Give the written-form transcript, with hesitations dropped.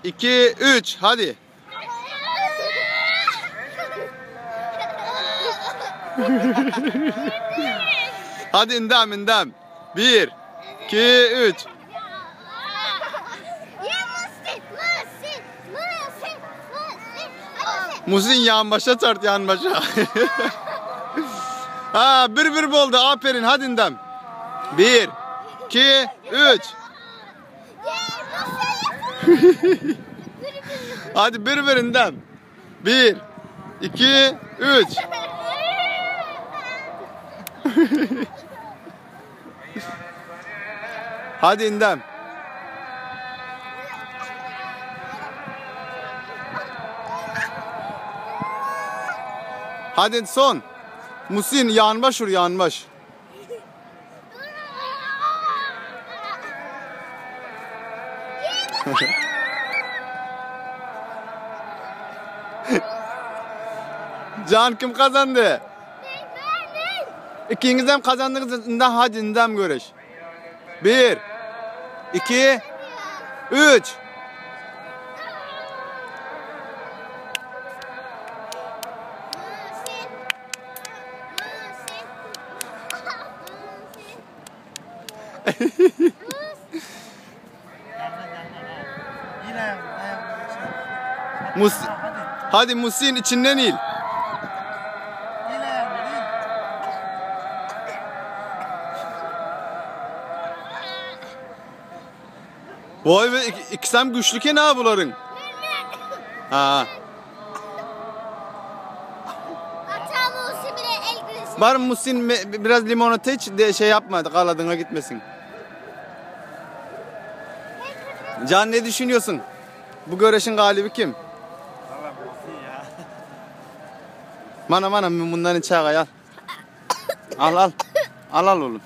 2, 3. Hadi. Hadi indem. 1, 2, 3. Musin yan başa çart yan başa. Ha, bir oldu. Aferin. Hadi indem. 1, 2, 3. Hadi bir indem. 1, 2, 3. Hadi indem. Hadi son. Musin yanbaş vur yanbaş. Can kim kazandı? İkiniz hem kazandınız. Hadi indem görüş. 1, 2, 3. Hadi Musin içinden il. Vay be, ikisem güçlüke ne buların? Ha. Var Musin biraz limonata iç de şey yapmadı, kaladığına gitmesin. Can ne düşünüyorsun? Bu güreşin galibi kim? Valla Musin ya. Mana bundan içe al. Al oğlum.